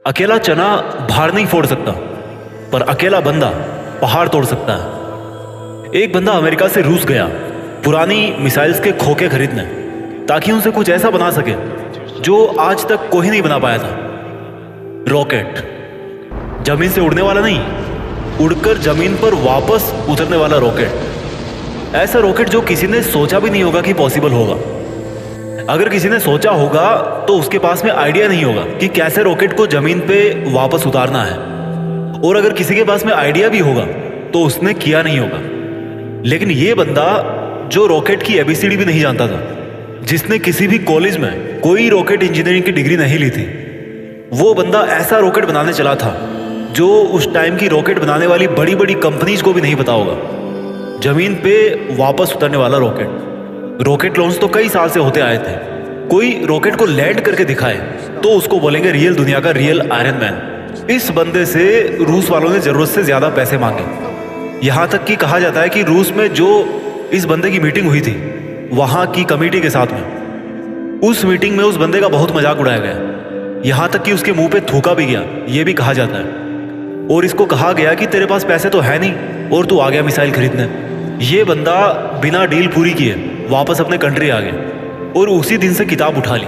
अकेला चना भार नहीं फोड़ सकता, पर अकेला बंदा पहाड़ तोड़ सकता है। एक बंदा अमेरिका से रूस गया पुरानी मिसाइल्स के खोखे खरीदने, ताकि उनसे कुछ ऐसा बना सके जो आज तक कोई नहीं बना पाया था। रॉकेट, जमीन से उड़ने वाला नहीं, उड़कर जमीन पर वापस उतरने वाला रॉकेट। ऐसा रॉकेट जो किसी ने सोचा भी नहीं होगा कि पॉसिबल होगा। अगर किसी ने सोचा होगा तो उसके पास में आइडिया नहीं होगा कि कैसे रॉकेट को जमीन पे वापस उतारना है, और अगर किसी के पास में आइडिया भी होगा तो उसने किया नहीं होगा। लेकिन ये बंदा जो रॉकेट की एबीसीडी भी नहीं जानता था, जिसने किसी भी कॉलेज में कोई रॉकेट इंजीनियरिंग की डिग्री नहीं ली थी, वो बंदा ऐसा रॉकेट बनाने चला था जो उस टाइम की रॉकेट बनाने वाली बड़ी बड़ी कंपनीज को भी नहीं पता होगा। जमीन पे वापस उतरने वाला रॉकेट। रॉकेट लॉन्च तो कई साल से होते आए थे। कोई रॉकेट को लैंड करके दिखाए तो उसको बोलेंगे रियल दुनिया का रियल आयरन मैन। इस बंदे से रूस वालों ने जरूरत से ज्यादा पैसे मांगे। यहां तक कि कहा जाता है कि रूस में जो इस बंदे की मीटिंग हुई थी वहां की कमेटी के साथ में, उस मीटिंग में उस बंदे का बहुत मजाक उड़ाया गया। यहां तक कि उसके मुंह पे थूका भी गया, ये भी कहा जाता है। और इसको कहा गया कि तेरे पास पैसे तो है नहीं और तू आ गया मिसाइल खरीदने। ये बंदा बिना डील पूरी किए वापस अपने कंट्री आ गया और उसी दिन से किताब उठा ली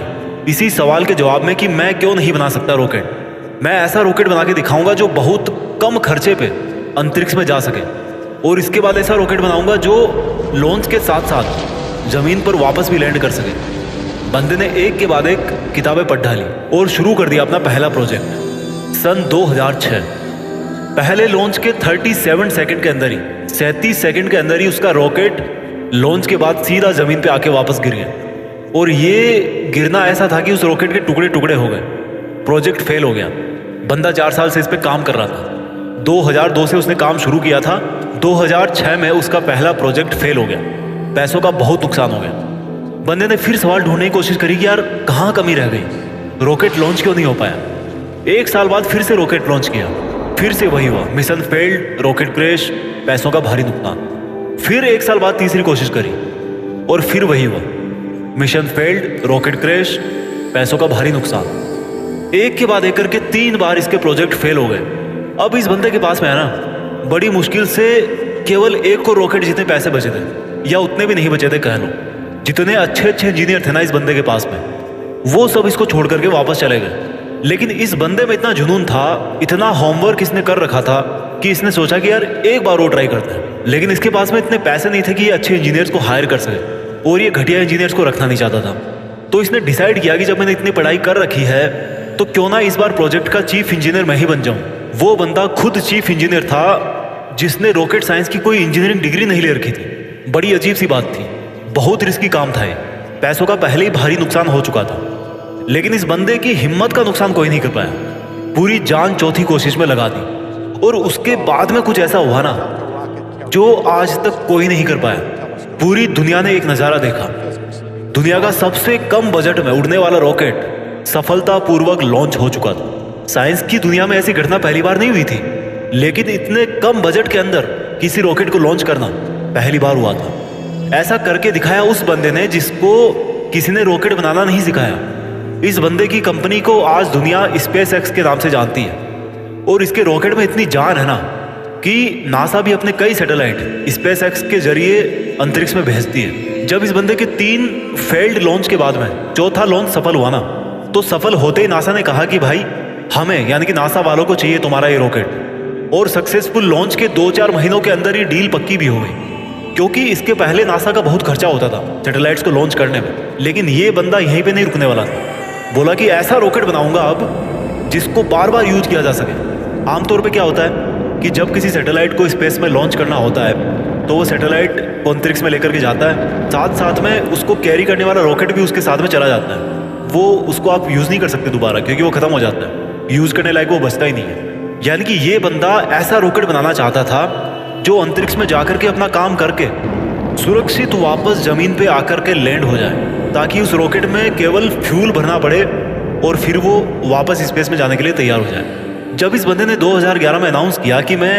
इसी सवाल के जवाब में कि मैं क्यों नहीं बना सकता रॉकेट। मैं ऐसा रॉकेट बना के दिखाऊंगा जो बहुत कम खर्चे पे अंतरिक्ष में जा सके, और इसके बाद ऐसा रॉकेट बनाऊंगा जो लॉन्च के साथ साथ जमीन पर वापस भी लैंड कर सके। बंदे ने एक के बाद एक किताबें पढ़ डाली और शुरू कर दिया अपना पहला प्रोजेक्ट। सन 2006 पहले लॉन्च के 37 सेकंड के अंदर ही 37 सेकंड के अंदर ही उसका रॉकेट लॉन्च के बाद सीधा जमीन पे आके वापस गिर गया। और ये गिरना ऐसा था कि उस रॉकेट के टुकड़े टुकड़े हो गए। प्रोजेक्ट फेल हो गया। बंदा 4 साल से इस पे काम कर रहा था। 2002 से उसने काम शुरू किया था। 2006 में उसका पहला प्रोजेक्ट फेल हो गया। पैसों का बहुत नुकसान हो गया। बंदे ने फिर सवाल ढूंढने की कोशिश करी कि यार कहाँ कमी रह गई, रॉकेट लॉन्च क्यों नहीं हो पाया। 1 साल बाद फिर से रॉकेट लॉन्च किया, फिर से वही हुआ, मिशन फेल्ड, रॉकेट क्रैश, पैसों का भारी नुकसान। फिर 1 साल बाद तीसरी कोशिश करी और फिर वही हुआ, मिशन फेल्ड, रॉकेट क्रैश, पैसों का भारी नुकसान। एक के बाद एक करके 3 बार इसके प्रोजेक्ट फेल हो गए। अब इस बंदे के पास में है ना, बड़ी मुश्किल से केवल 1 को रॉकेट जितने पैसे बचे थे, या उतने भी नहीं बचे थे कह लो। जितने अच्छे अच्छे इंजीनियर थे ना इस बंदे के पास में, वो सब इसको छोड़ करके वापस चले गए। लेकिन इस बंदे में इतना जुनून था, इतना होमवर्क इसने कर रखा था कि इसने सोचा कि यार एक बार वो ट्राई करते हैं। लेकिन इसके पास में इतने पैसे नहीं थे कि ये अच्छे इंजीनियर्स को हायर कर सके, और ये घटिया इंजीनियर्स को रखना नहीं चाहता था। तो इसने डिसाइड किया कि जब मैंने इतनी पढ़ाई कर रखी है तो क्यों ना इस बार प्रोजेक्ट का चीफ इंजीनियर मैं ही बन जाऊं। वो बंदा खुद चीफ इंजीनियर था जिसने रॉकेट साइंस की कोई इंजीनियरिंग डिग्री नहीं ले रखी थी। बड़ी अजीब सी बात थी, बहुत रिस्की काम था ये। पैसों का पहले ही भारी नुकसान हो चुका था। लेकिन इस बंदे की हिम्मत का नुकसान कोई नहीं कर पाया। पूरी जान चौथी कोशिश में लगा दी, और उसके बाद में कुछ ऐसा हुआ ना जो आज तक कोई नहीं कर पाया। पूरी दुनिया ने एक नजारा देखा। दुनिया का सबसे कम बजट में उड़ने वाला रॉकेट सफलतापूर्वक लॉन्च हो चुका था। साइंस की दुनिया में ऐसी घटना पहली बार नहीं हुई थी, लेकिन इतने कम बजट के अंदर किसी रॉकेट को लॉन्च करना पहली बार हुआ था। ऐसा करके दिखाया उस बंदे ने जिसको किसी ने रॉकेट बनाना नहीं सिखाया। इस बंदे की कंपनी को आज दुनिया स्पेस एक्स के नाम से जानती है, और इसके रॉकेट में इतनी जान है ना कि नासा भी अपने कई सैटेलाइट स्पेस एक्स के जरिए अंतरिक्ष में भेजती है। जब इस बंदे के 3 फेल्ड लॉन्च के बाद में चौथा लॉन्च सफल हुआ ना, तो सफल होते ही नासा ने कहा कि भाई हमें यानी कि नासा वालों को चाहिए तुम्हारा ये रॉकेट। और सक्सेसफुल लॉन्च के 2-4 महीनों के अंदर ही डील पक्की भी हो गई, क्योंकि इसके पहले नासा का बहुत खर्चा होता था सैटेलाइट्स को लॉन्च करने में। लेकिन ये बंदा यहीं पे नहीं रुकने वाला था। बोला कि ऐसा रॉकेट बनाऊंगा अब जिसको बार बार यूज किया जा सके। आमतौर पे क्या होता है कि जब किसी सैटेलाइट को स्पेस में लॉन्च करना होता है तो वो सैटेलाइट को अंतरिक्ष में लेकर के जाता है, साथ साथ में उसको कैरी करने वाला रॉकेट भी उसके साथ में चला जाता है। वो उसको आप यूज़ नहीं कर सकते दोबारा, क्योंकि वो खत्म हो जाता है, यूज़ करने लायक वो बचता ही नहीं है। यानी कि ये बंदा ऐसा रॉकेट बनाना चाहता था जो अंतरिक्ष में जाकर के अपना काम करके सुरक्षित वापस जमीन पे आकर के लैंड हो जाए, ताकि उस रॉकेट में केवल फ्यूल भरना पड़े और फिर वो वापस स्पेस में जाने के लिए तैयार हो जाए। जब इस बंदे ने 2011 में अनाउंस किया कि मैं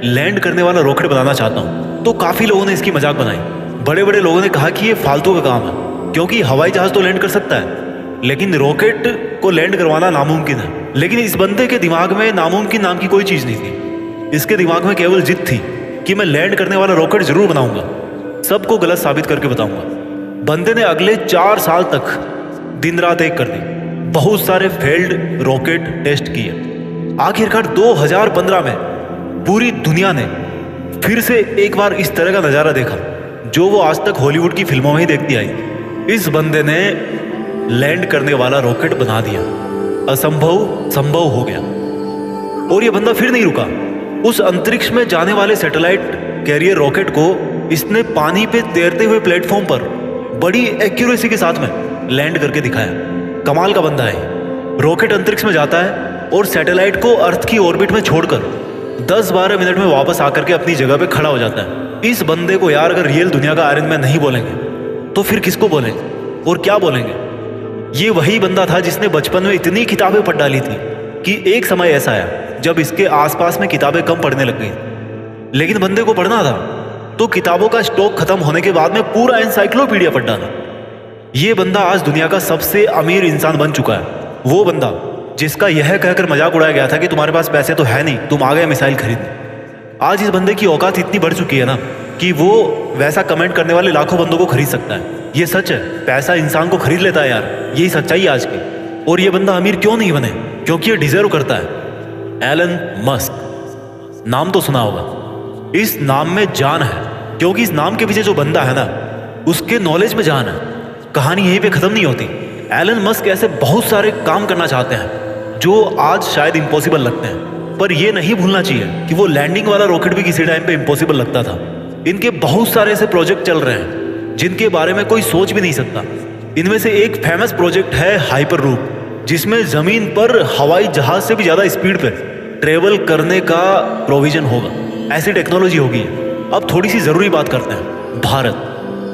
लैंड करने वाला रॉकेट बनाना चाहता हूँ, तो काफ़ी लोगों ने इसकी मजाक बनाई। बड़े बड़े लोगों ने कहा कि ये फालतू का काम है, क्योंकि हवाई जहाज़ तो लैंड कर सकता है, लेकिन रॉकेट को लैंड करवाना नामुमकिन है, लेकिन इस बंदे के दिमाग में नामुमकिन नाम की कोई चीज नहीं थी। इसके दिमाग में केवल जिद थी कि मैं लैंड करने वाला रॉकेट जरूर बनाऊंगा, सबको गलत साबित करके बताऊंगा। बंदे ने अगले 4 साल तक दिन रात एक कर दी, बहुत सारे फेल्ड रॉकेट टेस्ट किए। आखिरकार 2015 में पूरी दुनिया ने फिर से एक बार इस तरह का नज़ारा देखा जो वो आज तक हॉलीवुड की फिल्मों में ही देखती आई। इस बंदे ने लैंड करने वाला रॉकेट बना दिया, असंभव संभव हो गया। और ये बंदा फिर नहीं रुका, उस अंतरिक्ष में जाने वाले सैटेलाइट कैरियर रॉकेट को इसने पानी पे तैरते हुए प्लेटफॉर्म पर बड़ी एक्यूरेसी के साथ में लैंड करके दिखाया। कमाल का बंदा है। रॉकेट अंतरिक्ष में जाता है और सैटेलाइट को अर्थ की ऑर्बिट में छोड़कर 10-12 मिनट में वापस आकर के अपनी जगह पे खड़ा हो जाता है। इस बंदे को यार अगर रियल दुनिया का आयरन मैन नहीं बोलेंगे तो फिर किसको बोलेंगे और क्या बोलेंगे? ये वही बंदा था जिसने बचपन में इतनी किताबें पढ़ डाली थी कि एक समय ऐसा आया जब इसके आसपास में किताबें कम पढ़ने लग गई। लेकिन बंदे को पढ़ना था तो किताबों का स्टॉक खत्म होने के बाद में पूरा एनसाइक्लोपीडिया पढ़ डाला। ये बंदा आज दुनिया का सबसे अमीर इंसान बन चुका है। वो बंदा जिसका यह कहकर मजाक उड़ाया गया था कि तुम्हारे पास पैसे तो है नहीं, तुम आ गए मिसाइल खरीदने। आज इस बंदे की औकात इतनी बढ़ चुकी है ना कि वो वैसा कमेंट करने वाले लाखों बंदों को खरीद सकता है। ये सच है, पैसा इंसान को खरीद लेता है यार, यही सच्चाई है आज की। और ये बंदा अमीर क्यों नहीं बने? क्योंकि ये डिजर्व करता है। एलन मस्क, नाम तो सुना होगा। इस नाम में जान है, क्योंकि इस नाम के पीछे जो बंदा है ना उसके नॉलेज में जान है। कहानी यहीं पे खत्म नहीं होती। एलन मस्क ऐसे बहुत सारे काम करना चाहते हैं जो आज शायद इम्पॉसिबल लगते हैं, पर यह नहीं भूलना चाहिए कि वो लैंडिंग वाला रॉकेट भी किसी टाइम पे इम्पॉसिबल लगता था। इनके बहुत सारे ऐसे प्रोजेक्ट चल रहे हैं जिनके बारे में कोई सोच भी नहीं सकता। इनमें से एक फेमस प्रोजेक्ट है हाइपर लूप, जिसमें जमीन पर हवाई जहाज से भी ज्यादा स्पीड पे ट्रेवल करने का प्रोविजन होगा। ऐसी टेक्नोलॉजी होगी। अब थोड़ी सी जरूरी बात करते हैं। भारत,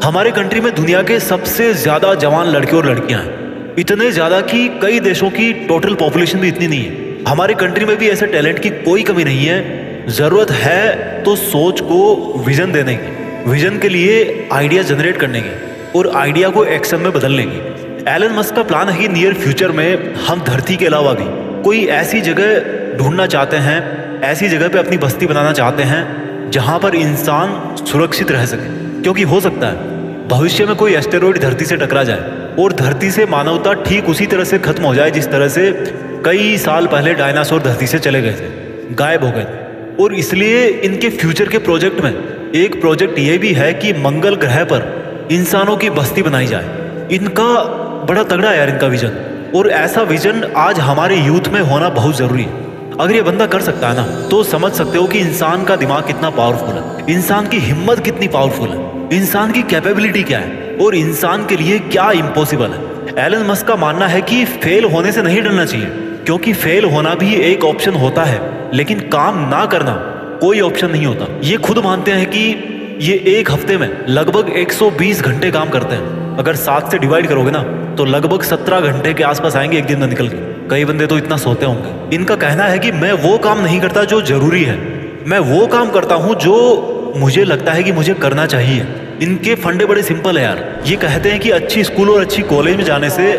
हमारे कंट्री में दुनिया के सबसे ज्यादा जवान लड़के और लड़कियां हैं, इतने ज्यादा कि कई देशों की टोटल पॉपुलेशन भी इतनी नहीं है। हमारे कंट्री में भी ऐसे टैलेंट की कोई कमी नहीं है। जरूरत है तो सोच को विजन देने की, विजन के लिए आइडिया जनरेट करने की और आइडिया को एक्शन में बदलने की। एलन मस्क का प्लान है कि नियर फ्यूचर में हम धरती के अलावा भी कोई ऐसी जगह ढूंढना चाहते हैं, ऐसी जगह पे अपनी बस्ती बनाना चाहते हैं जहां पर इंसान सुरक्षित रह सके। क्योंकि हो सकता है भविष्य में कोई एस्टेरॉइड धरती से टकरा जाए और धरती से मानवता ठीक उसी तरह से खत्म हो जाए जिस तरह से कई साल पहले डायनासोर धरती से चले गए थे, गायब हो गए थे। और इसलिए इनके फ्यूचर के प्रोजेक्ट में एक प्रोजेक्ट ये भी है कि मंगल ग्रह पर इंसानों की बस्ती बनाई जाए। इनका बड़ा तगड़ा है यार इनका विजन, और ऐसा विजन आज हमारे यूथ में होना बहुत जरूरी है। अगर ये बंदा कर सकता है ना तो समझ सकते हो कि इंसान का दिमाग कितना पावरफुल है, इंसान की हिम्मत कितनी पावरफुल है, इंसान की कैपेबिलिटी क्या है और इंसान के लिए क्या इम्पॉसिबल है। एलन मस्क का मानना है कि फेल होने से नहीं डरना चाहिए, क्योंकि फेल होना भी एक ऑप्शन होता है, लेकिन काम ना करना कोई ऑप्शन नहीं होता। ये खुद मानते हैं कि ये एक हफ्ते में लगभग 120 घंटे काम करते हैं। अगर 7 से डिवाइड करोगे ना तो लगभग 17 घंटे के आसपास आएंगे एक दिन में निकल के। कई बंदे तो इतना सोते होंगे। इनका कहना है कि मैं वो काम नहीं करता जो जरूरी है, मैं वो काम करता हूं जो मुझे लगता है कि मुझे करना चाहिए। इनके फंडे बड़े सिंपल है यार। ये कहते हैं कि अच्छी स्कूल और अच्छी कॉलेज में जाने से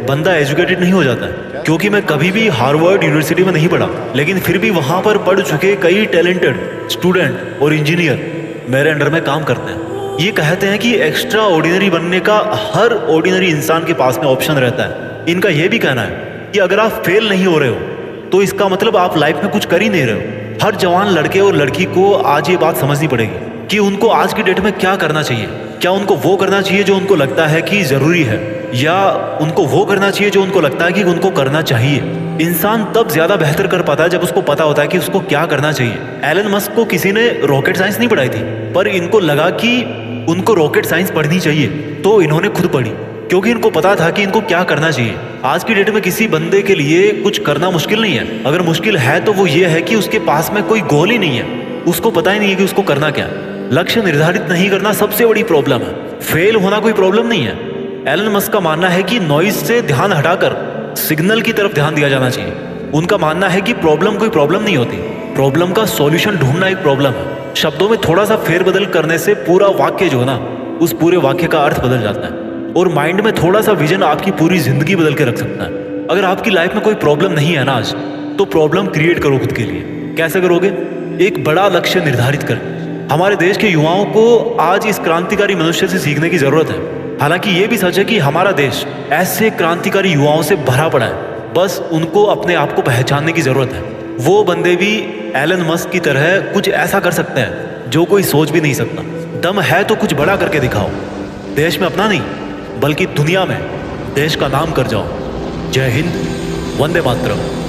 बंदा एजुकेटेड नहीं हो जाता है, क्योंकि मैं कभी भी हार्वर्ड यूनिवर्सिटी में नहीं पढ़ा, लेकिन फिर भी वहां पर पढ़ चुके कई टैलेंटेड स्टूडेंट और इंजीनियर मेरे अंडर में काम करते हैं। ये कहते हैं कि एक्स्ट्रा ऑर्डिनरी बनने का हर ऑर्डिनरी इंसान के पास में ऑप्शन रहता है। इनका यह भी कहना है कि अगर आप फेल नहीं हो रहे हो तो इसका मतलब आप लाइफ में कुछ कर ही नहीं रहे हो। हर जवान लड़के और लड़की को आज ये बात समझनी पड़ेगी कि उनको आज की डेट में क्या करना चाहिए। क्या उनको वो करना चाहिए जो उनको लगता है कि जरूरी है, या उनको वो करना चाहिए जो उनको लगता है कि उनको करना चाहिए। इंसान तब ज्यादा बेहतर कर पाता है जब उसको पता होता है कि उसको क्या करना चाहिए। एलन मस्क को किसी ने रॉकेट साइंस नहीं पढ़ाई थी, पर इनको लगा कि उनको रॉकेट साइंस पढ़नी चाहिए तो इन्होंने खुद पढ़ी, क्योंकि इनको पता था कि इनको क्या करना चाहिए। आज की डेट में किसी बंदे के लिए कुछ करना मुश्किल नहीं है। अगर मुश्किल है तो वो ये है कि उसके पास में कोई गोल ही नहीं है, उसको पता ही नहीं है कि उसको करना क्या है। लक्ष्य निर्धारित नहीं करना सबसे बड़ी प्रॉब्लम है। फेल होना कोई प्रॉब्लम नहीं है। एलन मस्क का मानना है कि नॉइज से ध्यान हटाकर सिग्नल की तरफ ध्यान दिया जाना चाहिए। उनका मानना है कि प्रॉब्लम कोई प्रॉब्लम नहीं होती, प्रॉब्लम का सॉल्यूशन ढूंढना एक प्रॉब्लम है। शब्दों में थोड़ा सा फेरबदल करने से पूरा वाक्य जो है ना, उस पूरे वाक्य का अर्थ बदल जाता है, और माइंड में थोड़ा सा विजन आपकी पूरी जिंदगी बदल के रख सकता है। अगर आपकी लाइफ में कोई प्रॉब्लम नहीं है ना आज, तो प्रॉब्लम क्रिएट करो खुद के लिए। कैसे करोगे? एक बड़ा लक्ष्य निर्धारित कर। हमारे देश के युवाओं को आज इस क्रांतिकारी मनुष्य से सीखने की जरूरत है। हालांकि ये भी सच है कि हमारा देश ऐसे क्रांतिकारी युवाओं से भरा पड़ा है, बस उनको अपने आप को पहचानने की जरूरत है। वो बंदे भी एलन मस्क की तरह कुछ ऐसा कर सकते हैं जो कोई सोच भी नहीं सकता। दम है तो कुछ बड़ा करके दिखाओ। देश में अपना नहीं, बल्कि दुनिया में देश का नाम कर जाओ। जय हिंद, वंदे मातरम।